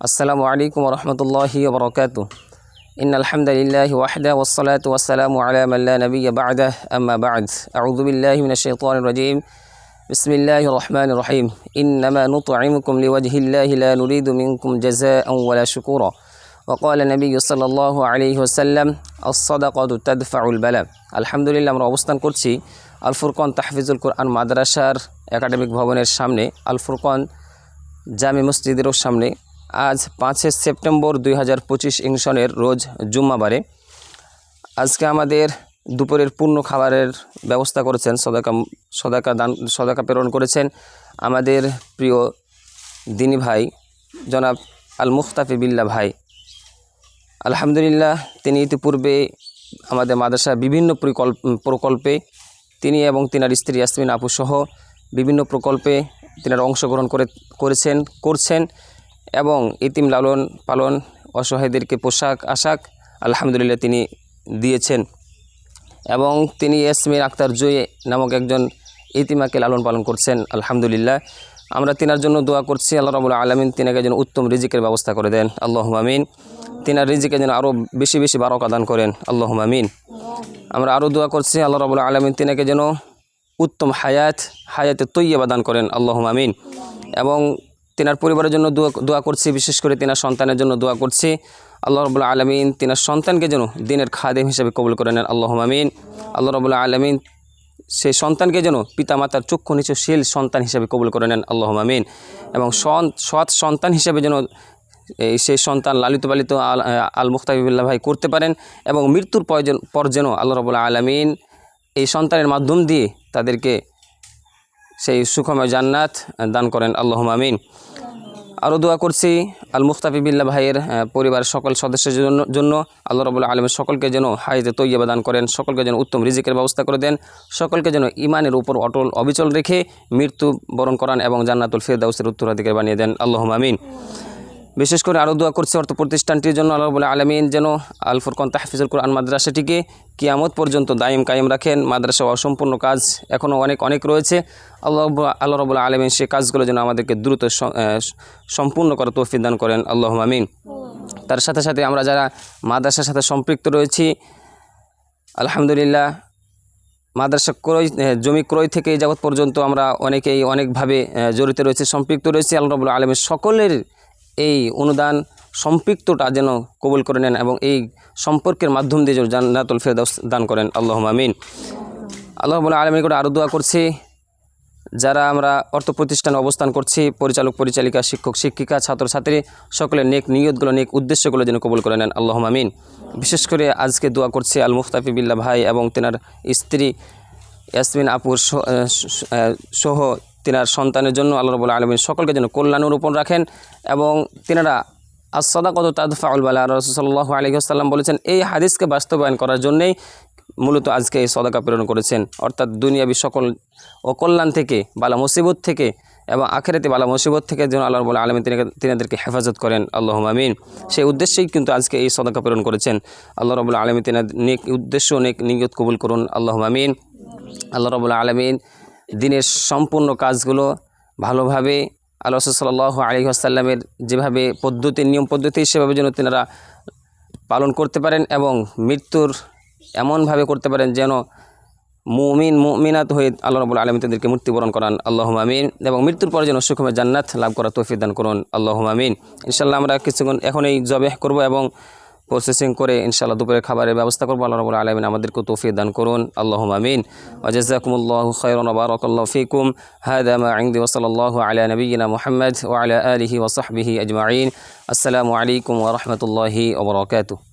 আসসালামু আলাইকুম রহমতুল্লাহি ওবরাকাতুহু ইন্নাল হামদুলিল্লাহি ওয়াহদাহু ওয়াসসালাতু ওয়াসসালামু আলা মান লা নাবিয়্যা বা'দাহু আম্মা বা'দ আউযু বিল্লাহি মিনাশ শাইতানির রাজীম বিসমিল্লাহির রহমানির রহিম ইন্নামা নুত'iমুকুম লিওয়াজহিল্লাহি লা নুরিদু মিনকুম জাযাআন ওয়ালা শুকুরা وقال النبي صلى الله عليه وسلم الصدقة تدفع البلاء আলহামদুলিল্লাহ আমরা অবস্থান করছি আল ফুরকান তাহফিজুল কুরআন মাদ্রাসার একাডেমিক ভবনের সামনে আল ফুরকান জামি মসজিদের সামনে আজ 5 সেপ্টেম্বর 2025 ইংসনের রোজ জুম্মাবারে আজকে আমাদের দুপুরের পূর্ণ খাবারের ব্যবস্থা করেছেন সদাকা প্রেরণ করেছেন আমাদের প্রিয় দিনী ভাই জনাব আল মুখতাফি বিল্লাহ ভাই। আলহামদুলিল্লাহ তিনি ইতিপূর্বে আমাদের মাদ্রাসা বিভিন্ন প্রকল্পে তিনি এবং তিনার স্ত্রী ইয়াসমিন আপু সহ বিভিন্ন প্রকল্পে তিনারা অংশগ্রহণ করছেন এবং ইতিম লালন পালন অসহায়দেরকে পোশাক আশাক আলহামদুলিল্লাহ তিনি দিয়েছেন এবং তিনি ইয়াসমিন আক্তার জয়ী নামক একজন ইতিমাকে লালন পালন করছেন। আলহামদুলিল্লাহ আমরা তিনার জন্য দোয়া করছি আল্লাহ রাব্বুল আলামিন তিনাকে যেন উত্তম রিজিকের ব্যবস্থা করে দেন, আল্লাহুম্মা আমিন। তিনার রিজিকে যেন আরও বেশি বেশি বারাকা দান করেন, আল্লাহুম্মা আমিন। আমরা আরও দোয়া করছি আল্লাহ রাব্বুল আলামিন তিনাকে যেন উত্তম হায়াতে তৈয়বা দান করেন, আল্লাহুম্মা আমিন। এবং তিনার পরিবারের জন্য দোয়া করছি, বিশেষ করে তিনার সন্তানের জন্য দোয়া করছি আল্লাহ রাব্বুল আলামিন তিনার সন্তানকে যেন দিনের খাদেম হিসেবে কবুল করে নেন, আল্লাহুম্মা আমিন। আল্লাহ রাব্বুল আলামিন সেই সন্তানকে যেন পিতামাতার চক্ষু নিচুশীল সন্তান হিসেবে কবুল করে নেন, আল্লাহুম্মা আমিন। এবং সৎ সন্তান হিসেবে যেন সেই সন্তান লালিত পালিত আল মুখতাফি বিল্লাহ ভাই করতে পারেন এবং মৃত্যুর পর যেন আল্লাহ রাব্বুল আলামিন এই সন্তানের মাধ্যম দিয়ে তাদেরকে সেই সুখময় জান্নাত দান করেন, আল্লাহুম্মা আমিন। আরও দোয়া করছি আল মুখতাফি বিল্লাহ ভাইয়ের পরিবারের সকল সদস্যের জন্য আল্লাহ রাব্বুল আলামিন সকলকে যেন হায়াতে তৈয়বা দান করেন, সকলকে যেন উত্তম রিজিকের ব্যবস্থা করে দেন, সকলকে যেন ঈমানের উপর অবিচল রেখে মৃত্যু বরণ করান এবং জান্নাতুল ফিরদাউসের উত্তরাধিকারী বানিয়ে দেন, আল্লাহুম্মা আমিন। বিশেষ করে আরও দোয়া করছে অর্থ প্রতিষ্ঠানটির জন্য আল্লাহ রাব্বুল আলামিন যেন আল ফুরকান তাহফিজুল কুরআন মাদ্রাসাটিকে কিয়ামত পর্যন্ত দায়ম কায়েম রাখেন। মাদ্রাসা অসম্পূর্ণ কাজ এখনও অনেক রয়েছে, আল্লাহ রাব্বুল আলামিন সে কাজগুলো যেন আমাদেরকে দ্রুত সম্পূর্ণ করার তৌফিক দান করেন, আল্লাহুম্মা আমিন। তার সাথে সাথে আমরা যারা মাদ্রাসার সাথে সম্পৃক্ত রয়েছি আলহামদুলিল্লাহ মাদ্রাসা জমি ক্রয় থেকে এই যাবৎ পর্যন্ত আমরা অনেকেই অনেকভাবে জড়িত রয়েছে, সম্পৃক্ত রয়েছে। আল্লাহ রাব্বুল আলামিন সকলের এই অনুদান সম্পৃক্তটা যেন কবুল করে নেন এবং এই সম্পর্কের মাধ্যম দিয়ে যেন জান্নাতুল ফিরদাউস দান করেন, আল্লাহুম্মা আমিন। আল্লাহ রাব্বুল আলামিনের করে আরও দোয়া করছি যারা আমরা অর্থ প্রতিষ্ঠানে অবস্থান করছি, পরিচালক পরিচালিকা, শিক্ষক শিক্ষিকা, ছাত্রছাত্রী সকলের নেক নিয়তগুলো নেক উদ্দেশ্যগুলো যেন কবুল করে নেন, আল্লাহুম্মা আমিন। বিশেষ করে আজকে দোয়া করছি আল মুখতাফি বিল্লাহ ভাই এবং তেনার স্ত্রী ইয়াসমিন আপুর সহ তিনার সন্তানের জন্য আল্লাহ রাব্বুল আলামিন সকলকে যেন কল্যাণের উপর রাখেন এবং তিনারা as-সাদাকাতু তাদফাউল বালা, রাসূল সাল্লাল্লাহু আলাইহি ওয়াসাল্লাম বলেছেন এই হাদিসকে বাস্তবায়ন করার জন্যই মূলত আজকে এই সদাকা প্রেরণ করেছেন, অর্থাৎ দুনিয়াবি সকল অকল্যাণ থেকে, বালা মুসিবত থেকে এবং আখিরাতে বালা মুসিবত থেকে যেন আল্লাহ রাব্বুল আলামিন তিনাদেরকে হেফাজত করেন, আল্লাহুম্মা আমিন। সেই উদ্দেশ্যেই কিন্তু আজকে এই সদাকা প্রেরণ করেছেন। আল্লাহ রাব্বুল আলামিন তিনাদের নেক উদ্দেশ্য নেক নিয়ত কবুল করুন, আল্লাহুম্মা আমিন। আল্লাহ রাব্বুল আলামিন দিনের সম্পূর্ণ কাজগুলো ভালোভাবে আল্লাহ রাসূল সাল্লাল্লাহু আলাইহি ওয়াসাল্লামের যেভাবে নিয়ম পদ্ধতি সেভাবে যেন তিনারা পালন করতে পারেন এবং মৃত্যুর এমনভাবে করতে পারেন যেন মুমিনাত হয়ে আল্লাহ রাব্বুল আলামিন তাদেরকে মৃত্যুবরণ করান, আল্লাহুম্মা আমিন। এবং মৃত্যুর পর যেন সুখময় জান্নাত লাভ করার তৌফিক দান করুন, আল্লাহুম্মা আমিন। ইনশাআল্লাহ আমরা কিছুক্ষণ এখনই জবেহ করব এবং প্রসেসিং করে ইনশাআল্লাহ দুপুরের খাবারের ব্যবস্থা করব। আল্লাহ রাব্বুল আলামিন আমাদেরকে তৌফিক দান করুন, আল্লাহুম্মা আমিন। ওয়া জাযাকুমুল্লাহু খায়রান ওয়া বারাকাল্লাহু ফীকুম। হাযা মা ইনদি ওয়া সাল্লাল্লাহু আলা নাবিয়িনা মুহাম্মদ ওয়া আলা আলিহি ওয়া সাহবিহি আজমাইন। আসসালামু আলাইকুম ওয়া রাহমাতুল্লাহি ওয়া বারাকাতুহু।